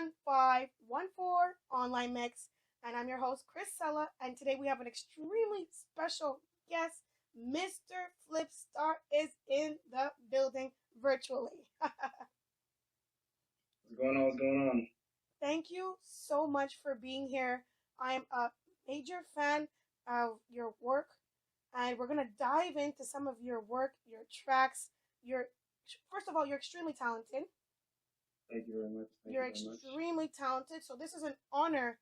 1514 Online Mix, and I'm your host, Chris Sella, and today we have an extremely special guest. Mr. FlipStar is in the building virtually. What's going on? What's going on? Thank you so much for being here. I am a major fan of your work, and we're going to dive into some of your work, your tracks. Your First of all, you're extremely talented. Thank you very much. You're extremely talented. So this is an honor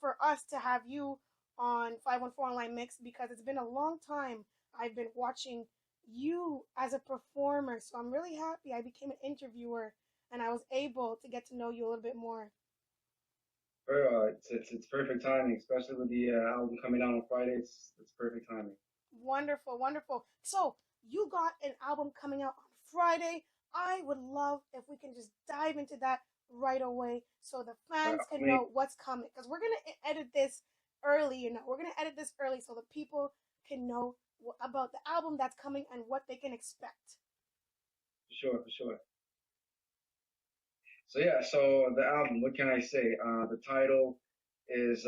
for us to have you on 514 Online Mix because it's been a long time I've been watching you as a performer. So I'm really happy I became an interviewer and I was able to get to know you a little bit more. It's perfect timing, especially with the album coming out on Friday. It's perfect timing. Wonderful, wonderful. So you got an album coming out on Friday. I would love if we can just dive into that right away so the fans can know what's coming. Because we're going to edit this early, We're going to edit this early so the people can know about the album that's coming and what they can expect. For sure. So yeah, so the album, what can I say? The title is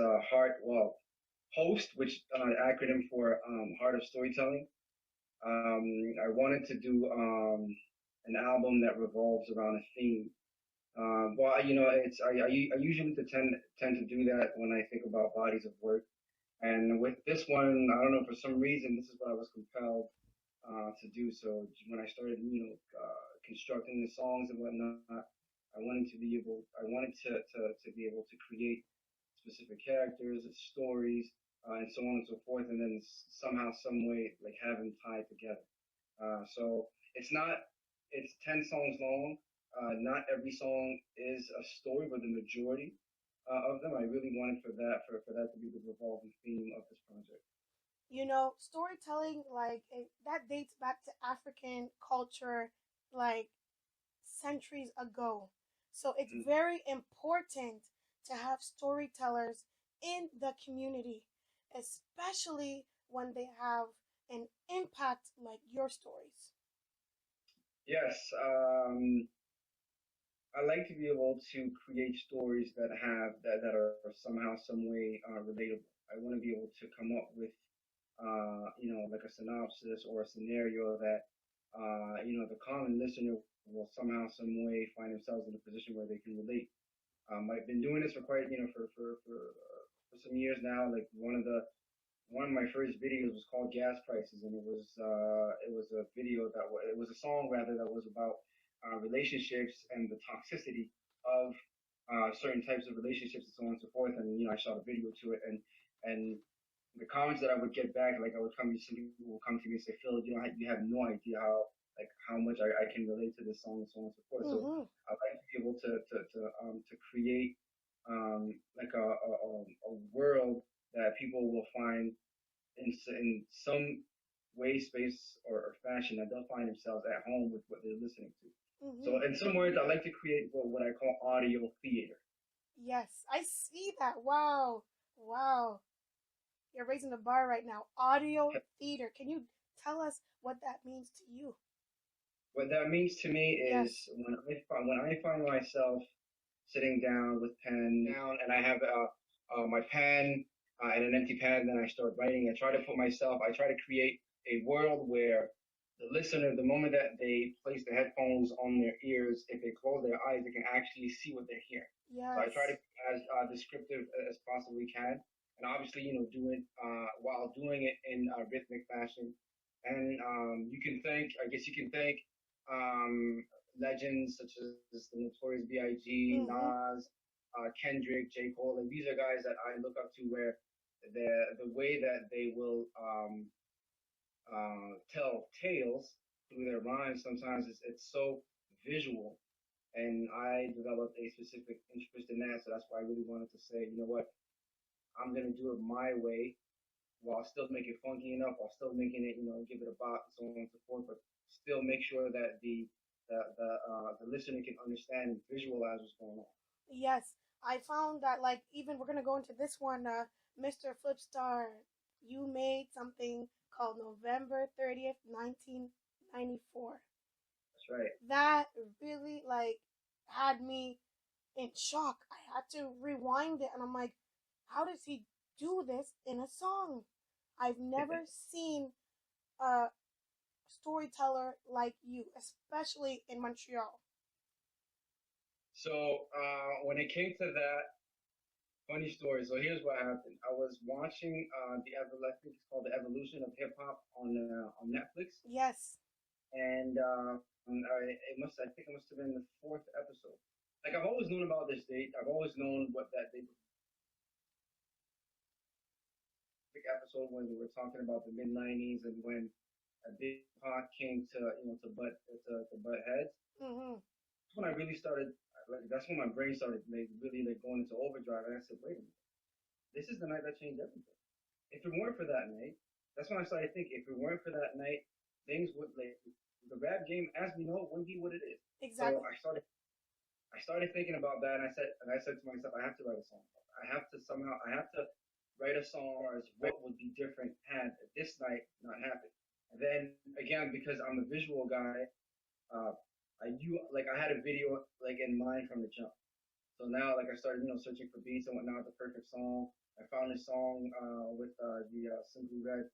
Host, which acronym for Heart of Storytelling. I wanted to do an album that revolves around a theme. I usually tend to do that when I think about bodies of work, and with this one, I don't know, for some reason, this is what I was compelled to do. So when I started, constructing the songs and whatnot, I wanted to be able to create specific characters, stories, and so on and so forth, and then somehow, some way, like have them tied together. So it's 10 songs long. Not every song is a story, but the majority of them, I really wanted for that to be the revolving theme of this project. Storytelling, that dates back to African culture, like centuries ago. So it's very important to have storytellers in the community, especially when they have an impact like your stories. Yes, I like to be able to create stories that are somehow, some way relatable. I want to be able to come up with, like a synopsis or a scenario that, the common listener will somehow, some way find themselves in a position where they can relate. I've been doing this for quite, for some years now. Like one of my first videos was called Gas Prices, and it was a video it was a song rather that was about relationships and the toxicity of certain types of relationships and so on and so forth. And I shot a video to it, and the comments that I would get back, like some people will come to me and say, Phil, you have no idea how much I can relate to this song and so on and so forth. Mm-hmm. So I'd like to be able to create like a world that people will find in some way, space, or fashion, that they'll find themselves at home with what they're listening to. Mm-hmm. So in some words, I like to create what I call audio theater. Yes, I see that. Wow. Wow. You're raising the bar right now. Audio theater. Can you tell us what that means to you? What that means to me is, yes, when I find myself sitting down with pen down, and I have my pen and an empty pad, and then I start writing. I try to create a world where the listener, the moment that they place the headphones on their ears, if they close their eyes, they can actually see what they're hearing. Yes. So I try to be as descriptive as possibly can, and obviously, do it while doing it in a rhythmic fashion. And I guess you can thank legends such as the Notorious B.I.G., Mm-hmm. Nas, Kendrick, J. Cole. Like, these are guys that I look up to, where the way that they will tell tales through their rhymes sometimes it's so visual, and I developed a specific interest in that. So that's why I really wanted to say, you know what, I'm gonna do it my way, while still making it funky enough, while still making it, give it a bop and so on and so forth, but still make sure that the listener can understand and visualize what's going on. Yes, I found that, even we're gonna go into this one, Mr. Flipstar, you made something called November 30th, 1994. That's right. That really had me in shock. I had to rewind it, and I'm like, how does he do this in a song? I've never seen a storyteller like you, especially in Montreal. So when it came to that, funny story. So here's what happened. I was watching I think it's called the Evolution of Hip Hop on Netflix, Yes. and I think it must have been the fourth episode. Like I've always known about this date. I've always known what that date episode when we were talking about the mid '90s and when a big pot came to to butt heads. Mm-hmm. That's when I really started. Like, that's when my brain started like really like going into overdrive, and I said, wait a minute, this is the night that changed everything. If it weren't for that night, that's when I started thinking. If it weren't for that night, things would like the rap game as we know it wouldn't be what it is. So Exactly. I started thinking about that, and I said to myself, I have to write a song. I have to write a song as what would be different had this night not happened. And then again, because I'm a visual guy, uh, I knew like I had a video like in mind from the jump. So now like I started searching for beats and whatnot, the perfect song. I found this song with the Simply Red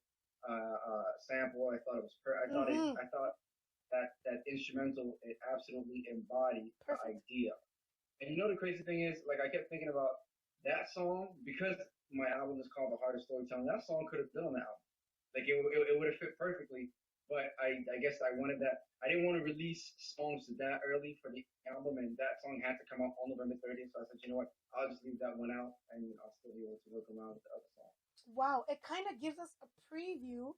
sample. I thought it was Mm-hmm. I thought that instrumental it absolutely embodied the Perfect. idea. And you know the crazy thing is, like I kept thinking about that song because my album is called The Heart of Storytelling. That song could have been on the album. Like it would have fit perfectly. But I guess I wanted that. I didn't want to release songs that early for the album, and that song had to come out on November 30th. So I said, you know what? I'll just leave that one out, and I'll still be able to work around with the other song. Wow, it kind of gives us a preview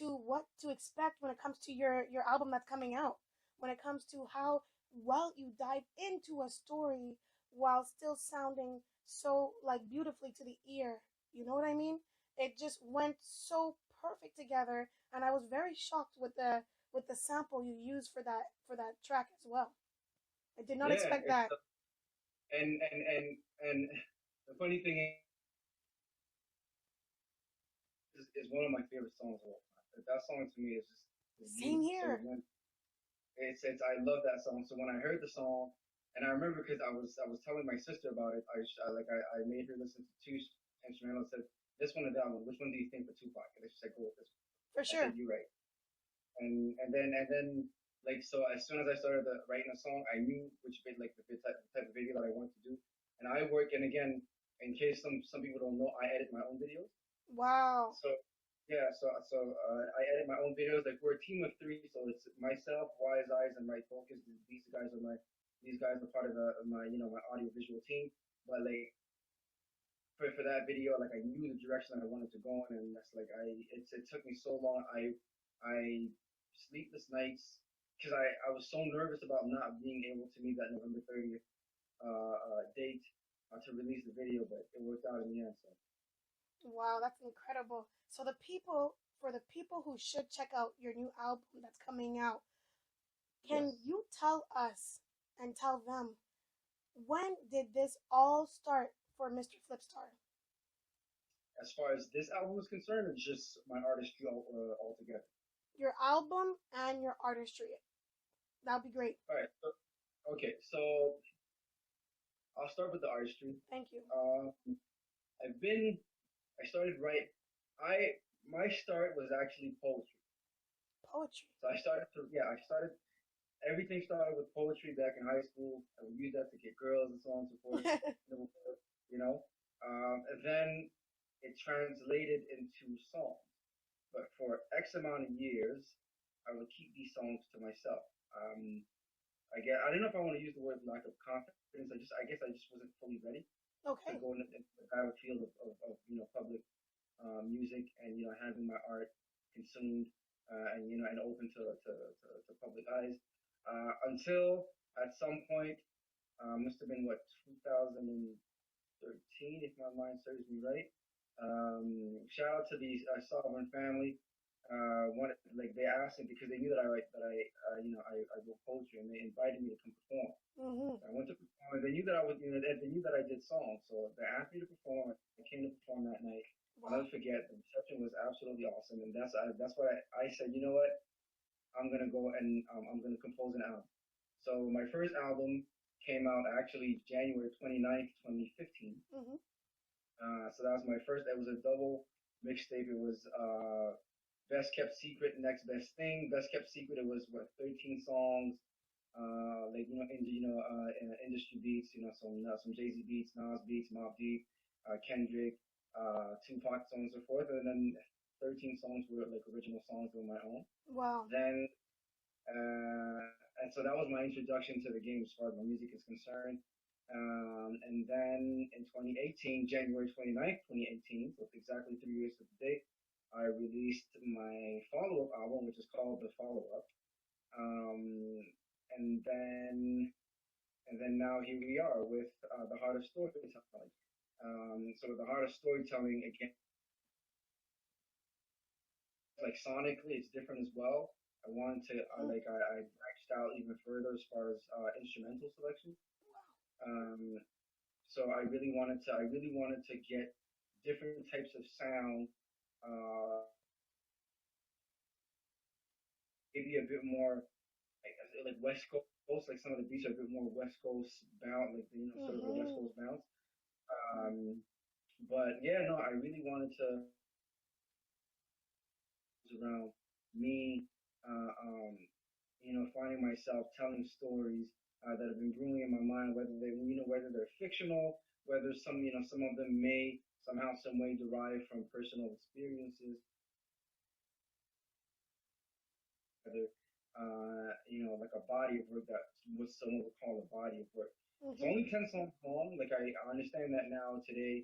to what to expect when it comes to your album that's coming out. When it comes to how well you dive into a story while still sounding so like beautifully to the ear. You know what I mean? It just went so perfect together, and I was very shocked with the sample you used for that track as well. I did not Yeah, expect that. and the funny thing is one of my favorite songs of all time. That song to me is Same beautiful. So here. when it's I love that song. So when I heard the song, and I remember because I was telling my sister about it. I made her listen to two instrumentals. Said this one or that one. Which one do you think for Tupac? And she said go with this one. For I said sure. you're right. And then like so as soon as I started writing a song, I knew which bit like the type of video that I wanted to do. And I work and again in case some people don't know, I edit my own videos. Wow. So yeah, I edit my own videos. Like we're a team of three, so it's myself, Wise Eyes, and Right Focus. These guys are part of my my audio visual team. But like for that video, like I knew the direction that I wanted to go in, and that's like it took me so long. I sleepless nights because I was so nervous about not being able to meet that November 30th date to release the video, but it worked out in the end. So Wow, that's incredible. So for the people who should check out your new album that's coming out, can yes. you tell us and tell them when did this all start for Mr. Flipstar? As far as this album is concerned, it's just my artistry altogether. Your album and your artistry. That'll be great. All right. Okay. So I'll start with the artistry. Thank you. Uh, I've been. I started right. I My start was actually poetry. Poetry. So I started. Everything started with poetry back in high school. I would use that to get girls and so on and so forth. You know. And then it translated into songs. But for X amount of years, I would keep these songs to myself. I don't know if I want to use the word lack of confidence. I guess I just wasn't fully ready to Okay. go into the battlefield of public music and having my art consumed and and open to public eyes until at some point must have been what 2013 if my mind serves me right. Shout out to the Sovereign family. Like they asked me because they knew that I wrote poetry and they invited me to come perform. Mhm. So I went to perform. They knew that they knew that I did songs, so they asked me to perform. I came to perform that night. I'll Wow. never forget. The reception was absolutely awesome, and that's why I said, you know what, I'm gonna go and I'm gonna compose an album. So my first album came out actually January 29th, 2015. Mm-hmm. So that was my first. It was a double mixtape. It was Best Kept Secret, Next Best Thing. Best Kept Secret. It was what 13 songs. Like industry beats. Some Jay Z beats, Nas beats, Mobb Deep, Kendrick, Tupac, so on and so forth. And then 13 songs were like original songs of my own. Wow. Then and so that was my introduction to the game as far as my music is concerned. And then in 2018, January 29th, 2018, so it's exactly 3 years to the date, I released my follow-up album, which is called The Follow-Up. Um, and then now here we are with The Heart of Storytelling. So The Heart of Storytelling, again, like sonically, it's different as well. I wanted to, I branched out even further as far as instrumental selection. Um, so I really wanted to get different types of sound, maybe a bit more like West Coast, like some of the beats are a bit more West Coast bound, like sort of a West Coast bounce. But yeah, no, I really wanted to around me, uh, um, finding myself telling stories that have been brewing in my mind, whether they're fictional, whether some of them may somehow, some way derive from personal experiences, whether like a body of work that what someone would call a body of work. It's Mm-hmm. only 10 songs long. Like I understand that now today.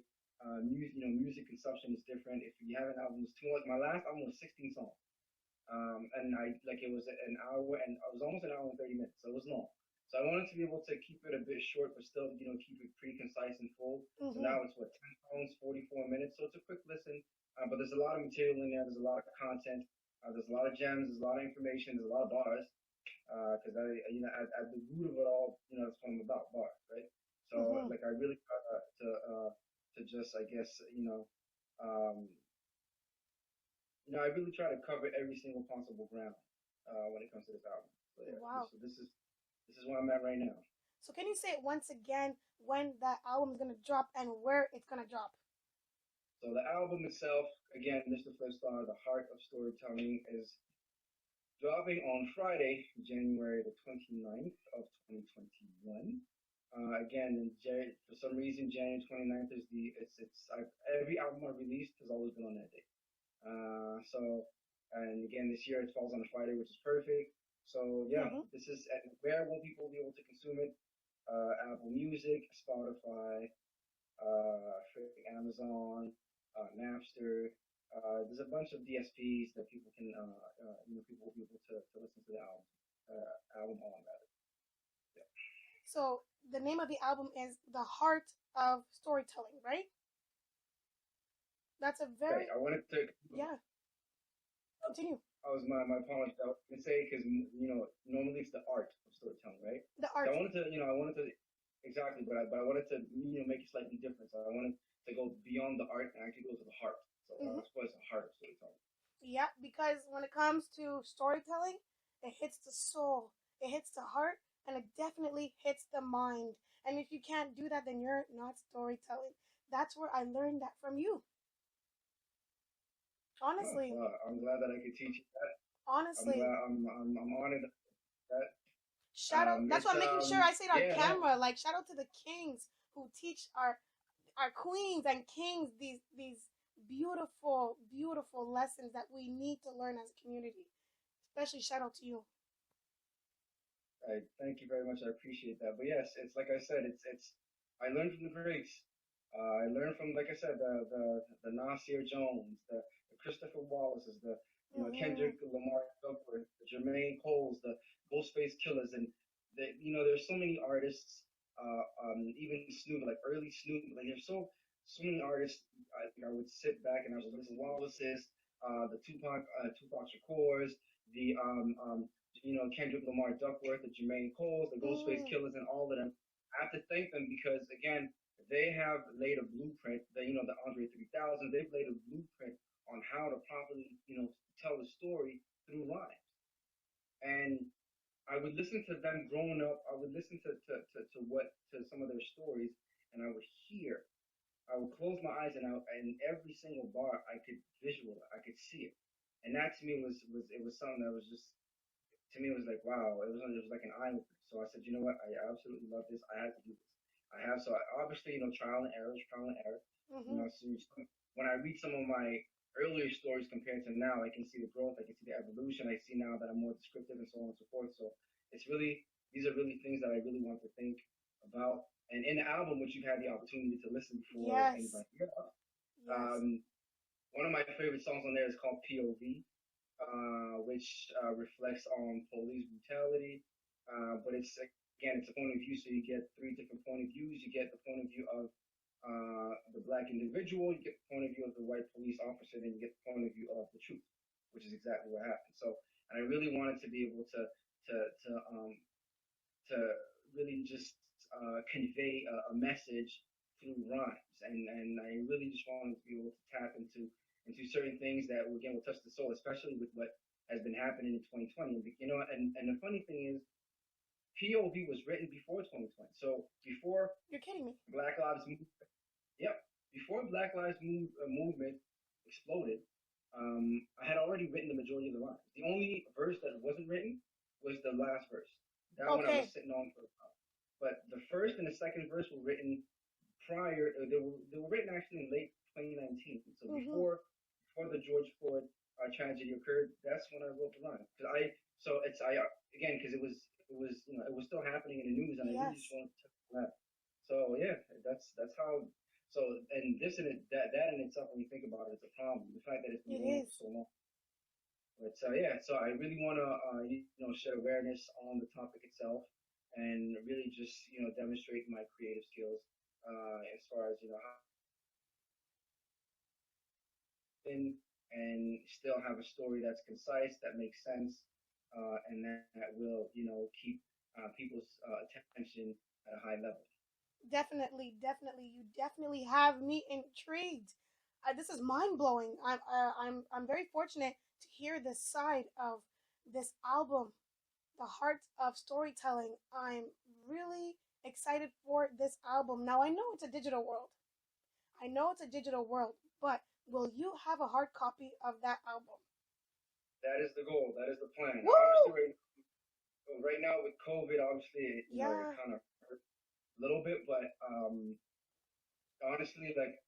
Music consumption is different. If you have an album, it's too much. My last album was 16 songs. And I like it was an hour and it was almost an hour and 30 minutes, so it was long. So I wanted to be able to keep it a bit short, but still, keep it pretty concise and full. So Mm-hmm. now it's what 10 songs, 44 minutes. So it's a quick listen, but there's a lot of material in there. There's a lot of content. There's a lot of gems. There's a lot of information. There's a lot of bars. Because at the root of it all, that's what I'm about, bars, right? So Mm-hmm. like I really try to just I guess um, I really try to cover every single possible ground when it comes to this album. So yeah, Wow. this is where I'm at right now. So can you say once again when that album is gonna drop and where it's gonna drop? So the album itself, again, Mr. FlipStar, The Heart of Storytelling, is dropping on Friday, January the 29th of 2021. Again, for some reason, January 29th is every album I released has always been on that day. And again, this year it falls on a Friday, which is perfect. So yeah, Mm-hmm. this is where will people be able to consume it? Apple Music, Spotify, Amazon, Napster. There's a bunch of DSPs that people will be able to listen to the album on that. Yeah. So the name of the album is The Heart of Storytelling, right? That's a Right. very I wanted to. yeah. Continue. I was my apologies. I was going to say because normally it's the art of storytelling, right? The So art. I wanted to exactly, but I wanted to make it slightly different. So I wanted to go beyond the art and actually go to the heart. So Mm-hmm. that's why it's the heart of storytelling. Yeah, because when it comes to storytelling, it hits the soul, it hits the heart, and it definitely hits the mind. And if you can't do that, then you're not storytelling. That's where I learned that from you. Oh, Honestly, well, I'm glad that I could teach you that. I'm honestly. glad. I'm honored that. Shout out. That's why It's I'm making sure I say it on yeah, no, camera. Like shout out to the kings who teach our queens and kings these beautiful beautiful lessons that we need to learn as a community. Especially shout out to you. I thank you very much. I appreciate that. But yes, it's like I said, it's I learned from the greats. I learned from, like I said, the Nasir Jones, the Christopher Wallaces, the Mm-hmm. Kendrick Lamar Duckworth, the Jermaine Coles, the Ghostface Killers, and there's so many artists. Even Snoop, like early Snoop, like there's so many artists. I would sit back and I was listening to Wallace's, the Tupac Shakur's, the Kendrick Lamar Duckworth, the Jermaine Coles, the Ghostface Mm-hmm. Killers, and all of them. I have to thank them because again, they have laid a blueprint. The Andre 3000. They've laid a blueprint on how to properly tell the story through rhymes. And I would listen to them growing up. I would listen to some of their stories, and I would hear. I would close my eyes, and every single bar I could visualize, I could see it, and that to me was it was something that was just to me it was like wow, it was like an eye opener. So I said, you know what, I absolutely love this. I had to do this. I have so I, obviously trial and error. You Mhm. know, so when I read some of my earlier stories compared to now, I can see the growth, I can see the evolution. I see now that I'm more descriptive and so on and so forth. So it's really these are really things that I really want to think about. And in the album, which you've had the opportunity to listen before Yes. anybody, yeah, Yes. one of my favorite songs on there is called POV, which reflects on police brutality. But it's again, it's a point of view, so you get three different point of views. You get the point of view of the black individual, you get the point of view of the white police officer, then you get the point of view of the truth, which is exactly what happened. So, and I really wanted to be able to to um, to really just convey a message through rhymes, and I really just wanted to be able to tap into certain things that again will touch the soul, especially with what has been happening in 2020. You know, and the funny thing is, POV was written before 2020, so before You're kidding me. Black Lives Movement, yep, before Black Lives movement exploded, I had already written the majority of the lines. The only verse that wasn't written was the last verse. That one I was Okay. sitting on for a while. But the first and the second verse were written prior. They were written actually in late 2019. So Mhm. before the George Floyd tragedy occurred, that's when I wrote the line. Because I so it's I again because it was it was still happening in the news, and I really just Yes. wanted to touch on that. So yeah, that's how. So and this in it that in itself, when you think about it, it's a problem. The fact that it's been It going on for is. so long. But yeah, so I really want to shed awareness on the topic itself, and really just demonstrate my creative skills as far as how and still have a story that's concise, that makes sense, and that will keep people's attention at a high level. Definitely, definitely. You definitely have me intrigued. This is mind blowing. I'm very fortunate to hear this side of this album, The Heart of Storytelling. I'm really excited for this album. Now I know it's a digital world. I know it's a digital world, but will you have a hard copy of that album? That is the goal. That is the plan. Now, obviously, Woo! right now with COVID, obviously, it Yeah, kind of hurt a little bit, but honestly, like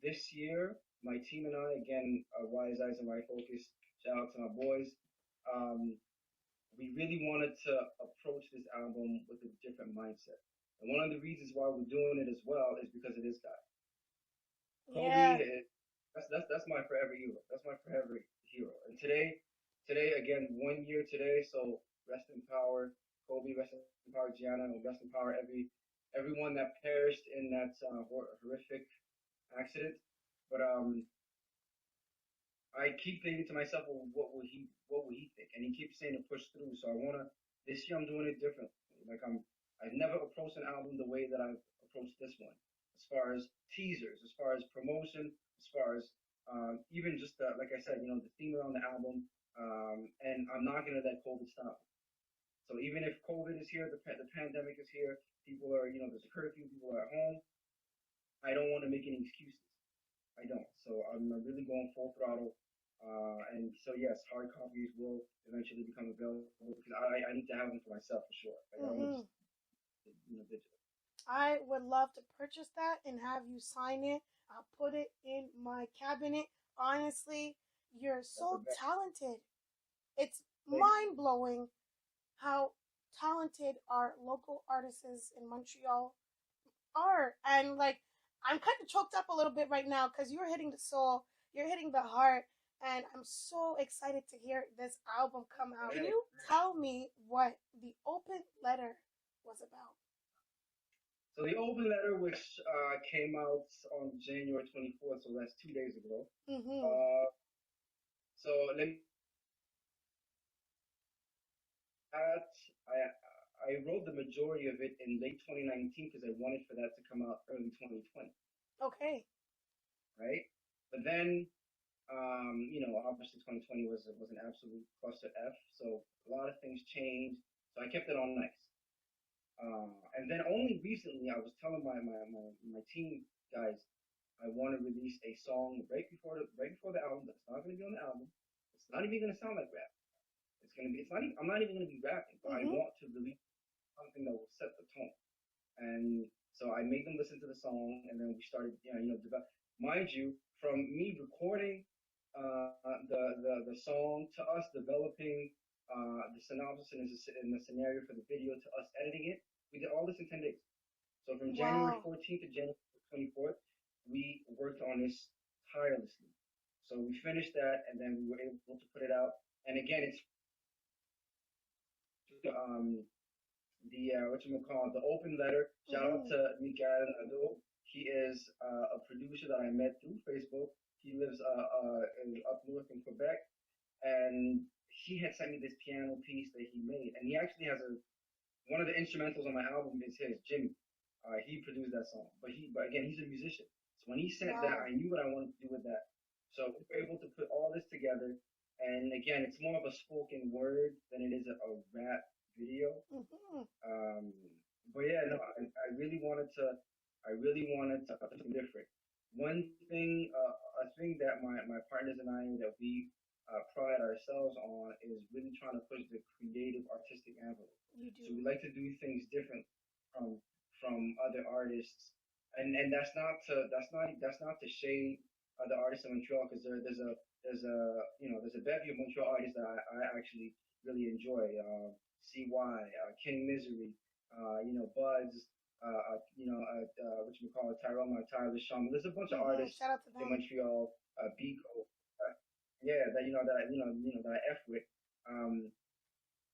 this year, my team and I, again, Wise Eyes and My Focus, shout out to my boys. Um, we really wanted to approach this album with a different mindset. And one of the reasons why we're doing it as well is because of this guy. Kobe, yeah, that's my forever hero. That's my forever hero. And today again, 1 year today. So rest in power, Kobe. Rest in power, Gianna. And rest in power, everyone that perished in that horrific accident. But I keep thinking to myself, well, what will he think? And he keeps saying to push through. So I wanna this year I'm doing it differently. Like I've never approached an album the way that I've approached this one. As far as teasers, as far as promotion, as far as even just like I said, the theme around the album. And I'm not gonna let COVID stop. So even if COVID is here, the pandemic is here, people are there's a curfew, people are at home. I don't want to make any excuses. I don't. So I'm really going full throttle. And so yes, hard copies will eventually become available because I need to have them for myself for sure. Like I don't want to hmm just digital. I would love to purchase that and have you sign it. I'll put it in my cabinet. Honestly, you're That's the so best. talented. It's Thank mind blowing how talented our local artists in Montreal are. And like, I'm kind of choked up a little bit right now because you're hitting the soul, you're hitting the heart, and I'm so excited to hear this album come out. Can you. you tell me what the open letter was about? So the open letter, which came out on January 24th, so that's 2 days ago. Mm-hmm. Uh, so let me add, I wrote the majority of it in late 2019 because I wanted for that to come out early 2020, Okay. right? But then obviously 2020 was an absolute cluster F. So a lot of things changed. So I kept it on nice. And then only recently I was telling my team guys I want to release a song right before the album that's not going to be on the album. It's not even going to sound like rap. It's going to be. It's not. Even, I'm not even going to be rapping, but I Mm-hmm. want to release something that will set the tone. And so I made them listen to the song, and then we started, develop. Mind you, from me recording the song to us developing the synopsis and the scenario for the video to us editing it, we did all this in 10 days. So from January Wow. 14th to January 24th, we worked on this tirelessly. So we finished that, and then we were able to put it out. And again, it's what you call the open letter. Shout out Mm-hmm. to Mikael Ado. He is a producer that I met through Facebook. He lives up north in Quebec, and he had sent me this piano piece that he made, and he actually has one of the instrumentals on my album is his Jimmy. He produced that song, but again he's a musician. So when he sent that, Wow. I knew what I wanted to do with that. So we were able to put all this together, and again, it's more of a spoken word than it is a rap video. Mm-hmm. Um, but yeah, no, I really wanted to. I really wanted to do something different. One thing, a thing that my partners and I that we pride ourselves on is really trying to push the creative, artistic envelope. You So do. we like to do things different from other artists, and that's not to shade other artists in Montreal because there's a bevy of Montreal artists that I actually really enjoy. CY, King Misery, Buds, what you call it, Tyrell, Tyler, Shawn. There's a bunch of Mm-hmm. artists Shout out to in them. Montreal, Biko, yeah, that I f with. Um,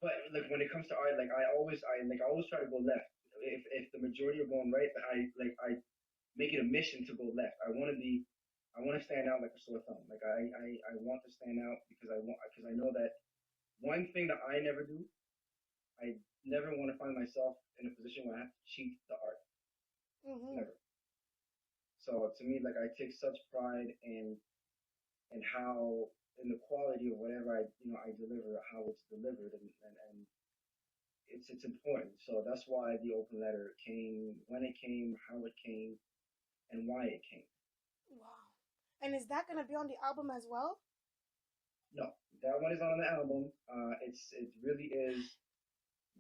but like when it comes to art, like I always try to go left. If the majority are going right, I make it a mission to go left. I want to stand out like a sore thumb. Like I want to stand out because I know that one thing that I never do, I never want to find myself in a position where I have to cheat the art. Mm-hmm. Never. So to me, like I take such pride in how in the quality of whatever I deliver, how it's delivered, and it's important. So that's why the open letter came when it came, how it came, and why it came. Wow. And is that gonna be on the album as well? No, that one is on the album. It really is.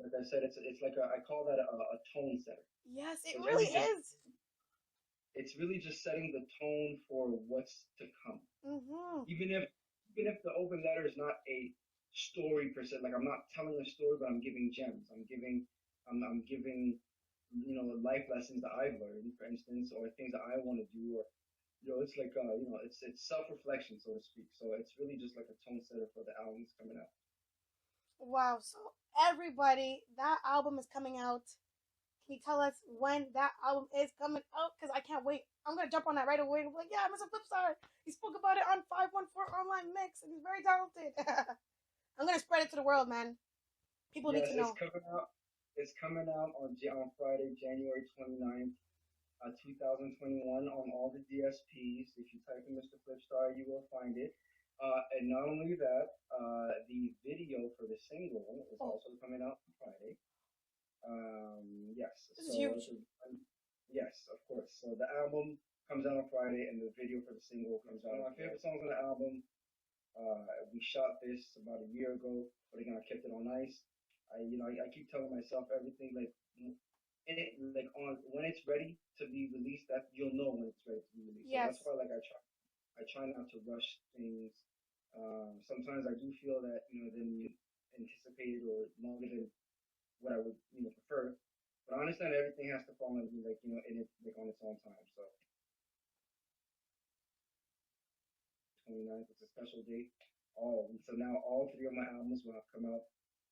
Like I said, it's like I call that a tone setter. Yes, it So really is. it's really just setting the tone for what's to come. Mm-hmm. Even if the open letter is not a story per se, like I'm not telling a story, but I'm giving gems. I'm giving life lessons that I've learned, for instance, or things that I want to do, or it's like it's self reflection, so to speak. So it's really just like a tone setter for the albums coming out. Wow. So everybody, that album is coming out. Can you tell us when that album is coming out? Because I can't wait. I'm gonna jump on that right away. And be like, yeah, Mr. FlipStar. He spoke about it on 514 Online Mix, and he's very talented. I'm gonna spread it to the world, man. People need Yes, to it's know. coming out. It's coming out on Friday, January 29th, 2021 on all the DSPs. If you type in Mr. Flipstar, you will find it. And not only that, the video for the single is Oh, also coming out on Friday. Yes, this is so huge. yes, of course. So the album comes out on Friday, and the video for the single comes out. My favorite songs on the album. We shot this about a year ago, but again, I kept it on ice. I keep telling myself everything like in it, like on when it's ready to be released, that you'll know when it's ready to be released. So that's Yes. why like I try not to rush things. Sometimes I do feel that than anticipated or longer than what I would prefer. But I understand everything has to fall into like in it like on its own time. So 29th, it's a special date. So now all three of my albums will have come out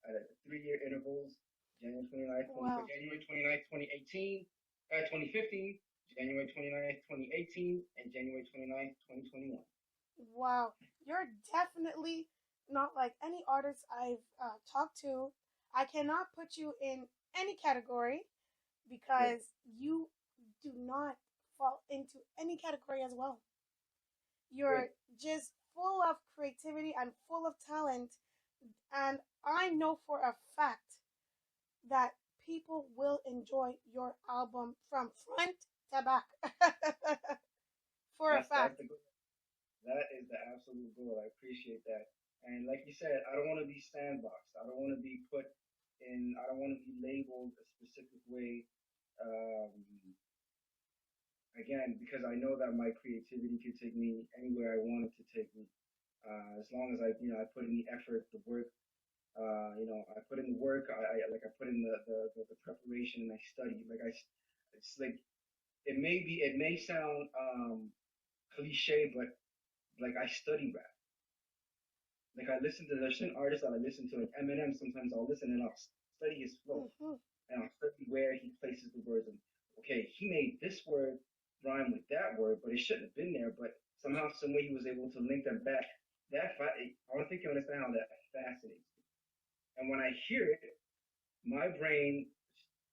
at 3 year intervals. January 29th, Wow. January 29th, 2018, 2015, January 29th, 2018, and January 29th, 2021. Wow. You're definitely not like any artist I've talked to. I cannot put you in any category Great, because you do not fall into any category as well. You're great. just full of creativity and full of talent. And I know for a fact that people will enjoy your album from front to back. For a That's fact. the goal. That is the absolute goal. I appreciate that. And like you said, I don't want to be sandboxed. I don't want to be put in. I don't want to be labeled a specific way. Um, Again, because I know that my creativity can take me anywhere I want it to take me. As long as I put in the effort, the work. I put in the work. I put in the preparation, and I study. It's like it may sound cliche, but like I study rap. Like there's certain artists that I listen to, like Eminem. Sometimes I'll listen and I'll study his flow, Hmm. and I'll study where he places the words. And okay, he made this word rhyme with that word, but it shouldn't have been there. But somehow, some way, he was able to link them back. I don't think you understand how that fascinates me. And when I hear it, my brain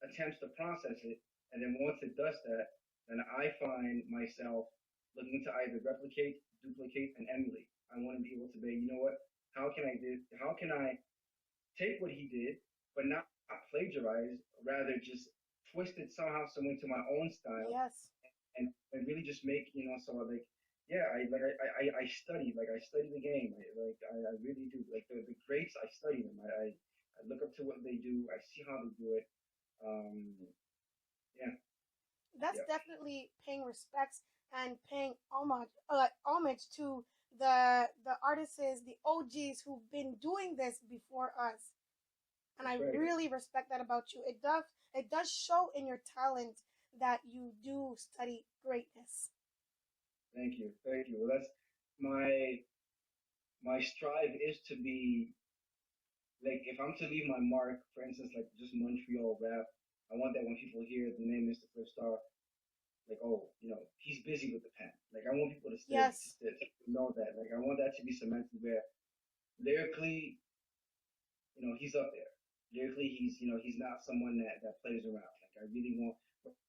attempts to process it, and then once it does that, then I find myself looking to either replicate, duplicate, and emulate. I want to be able to be, you know what? How can I take what he did, but not plagiarize, rather just twist it somehow, some way to my own style, Yes. and really just make, so like, yeah, I study, like I study the game, I really do, like the greats, I study them, I look up to what they do, I see how they do it, um, yeah, That's yeah, definitely paying respects and paying homage to the artists, the OGs who've been doing this before us. And that's I right. really respect that about you. It does show in your talent that you do study greatness. Thank you. Well, that's my my strive is to be like if I'm to leave my mark, for instance, like just Montreal rap. I want that when people hear the name Mr. FlipStar, like, oh, he's busy with the pen. Like I want people to stay Yes. just to know that. Like I want that to be cemented where lyrically, he's up there. Lyrically, he's not someone that plays around. Like I really want,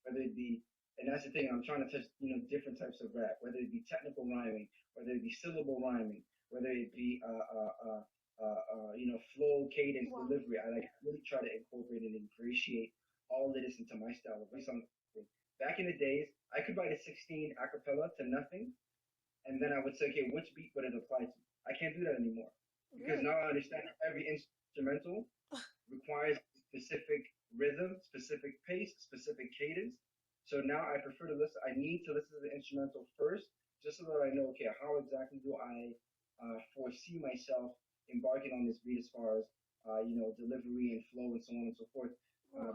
whether it be, and that's the thing. I'm trying to touch, different types of rap, whether it be technical rhyming, whether it be syllable rhyming, whether it be flow, cadence, Wow. delivery. I like really try to incorporate and appreciate all of this into my style of something. Back in the days, I could write a 16 acapella to nothing, and then I would say, okay, which beat would it apply to? I can't do that anymore because Really? now I understand every instrumental requires specific rhythm, specific pace, specific cadence. So now I prefer to listen. I need to listen to the instrumental first, just so that I know, okay, how exactly do I foresee myself embarking on this beat as far as delivery and flow and so on and so forth.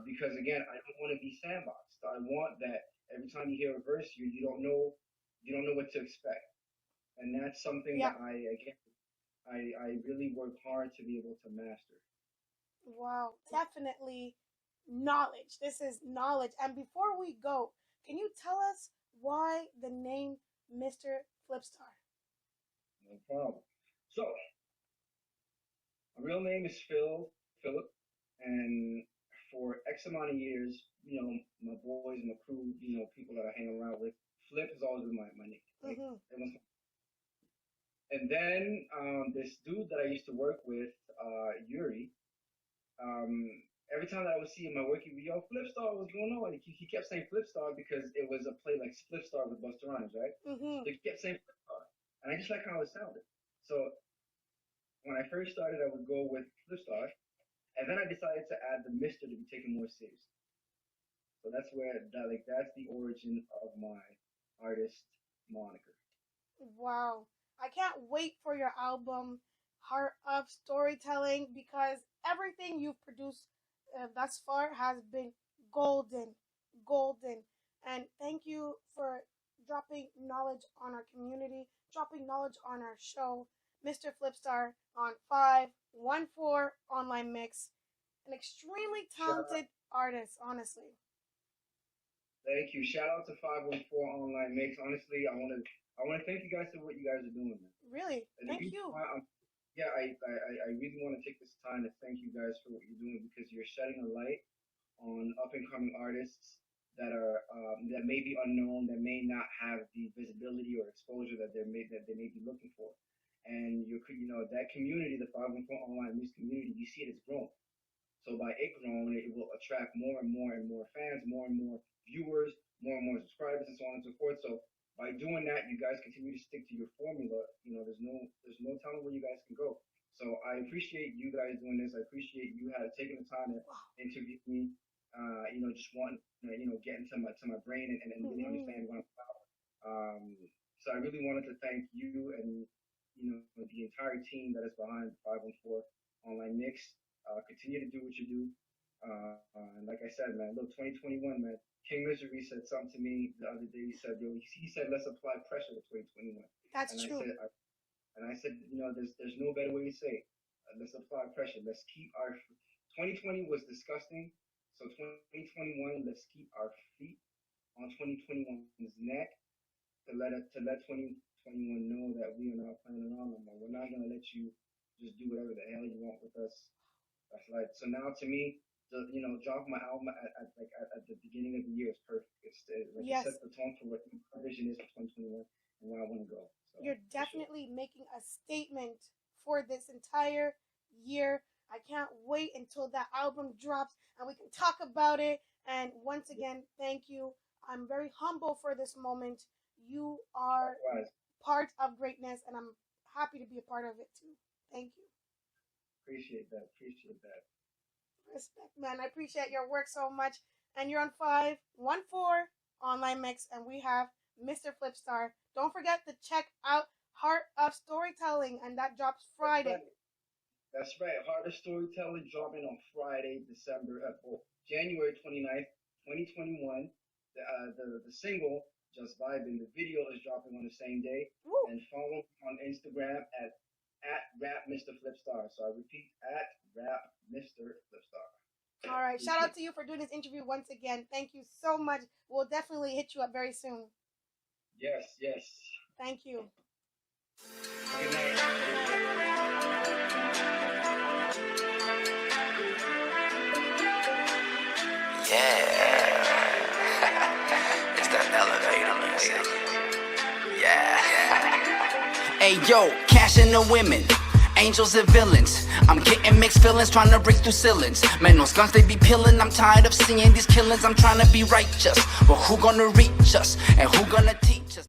Because again, I don't want to be sandboxed. I want that every time you hear a verse, you don't know what to expect, and that's something Yeah. that I really work hard to be able to master. Wow. Definitely knowledge. This is knowledge. And before we go, can you tell us why the name Mr. Flipstar? No problem. So, my real name is Philip, and for X amount of years, my boys, my crew, people that I hang around with, Flip has always been my name. Like, Mm-hmm. and then this dude that I used to work with, Yuri, um, every time that I would see him, I work, he'd be, yo, Flipstar, what's going on? He kept saying Flipstar because it was a play like Flipstar with Busta Rhymes, right? Mm-hmm. So he kept saying Flipstar, and I just like how it sounded. So when I first started, I would go with Flipstar, and then I decided to add the Mister to be taken more seriously. So that's the origin of my artist moniker. Wow. I can't wait for your album, Heart of Storytelling, because everything you've produced thus far has been golden. Golden. And thank you for dropping knowledge on our community, dropping knowledge on our show. Mr. Flipstar on 514 Online Mix. An extremely Shout out, talented artist, honestly. thank you. Shout out to 514 Online Mix. Honestly, I want to thank you guys for what you guys are doing, man. Really, And the thank reason you. why yeah, I really want to take this time to thank you guys for what you're doing because you're shedding a light on up and coming artists that may be unknown, that may not have the visibility or exposure that they may be looking for. And that community, the 514 Online News community, you see it has grown. So by it growing, it will attract more and more and more fans, more and more viewers, more and more subscribers, and so on and so forth. So by doing that, you guys continue to stick to your formula. There's no telling where you guys can go. So I appreciate you guys doing this. I appreciate you taking the time to interview me. Just wanting get into my brain and really understand what I'm about. So I really wanted to thank you and the entire team that is behind 514 Online Mix. Continue to do what you do. And like I said, man, look, 2021, man. King Misery said something to me the other day. He said, let's apply pressure to 2021. That's true. I said, there's no better way to say it. Let's apply pressure. Let's keep our 2020 was disgusting. So 2021, let's keep our feet on 2021's neck to let 2021 know that we are not playing around no more. We're not gonna let you just do whatever the hell you want with us. That's like, so now to me, dropping my album at the beginning of the year is perfect. It sets the tone for what my vision is for 2021 and where I want to go. So, you're definitely making a statement for this entire year. I can't wait until that album drops and we can talk about it. And once again, thank you. I'm very humble for this moment. You are part of greatness, and I'm happy to be a part of it too. Thank you. Appreciate that. Respect, man. I appreciate your work so much. And you're on 514 Online Mix, and we have Mr. FlipStar. Don't forget to check out Heart of Storytelling, and that drops Friday. That's right. Heart of Storytelling dropping on Friday, January 29th, 2021. The single, Just Vibing, the video is dropping on the same day. Woo. And follow on Instagram at Rap Mr. FlipStar. So I repeat, at Rap Mr. FlipStar. All right. Shout out to you for doing this interview once again. Thank you so much. We'll definitely hit you up very soon. Yes. Thank you. Good night. Yeah. It's that elevator music. Yeah. Hey yo, cash in the women, angels and villains. I'm getting mixed feelings, trying to break through ceilings. Man, those guns they be peeling, I'm tired of seeing these killings. I'm trying to be righteous, but who gonna reach us and who gonna teach us?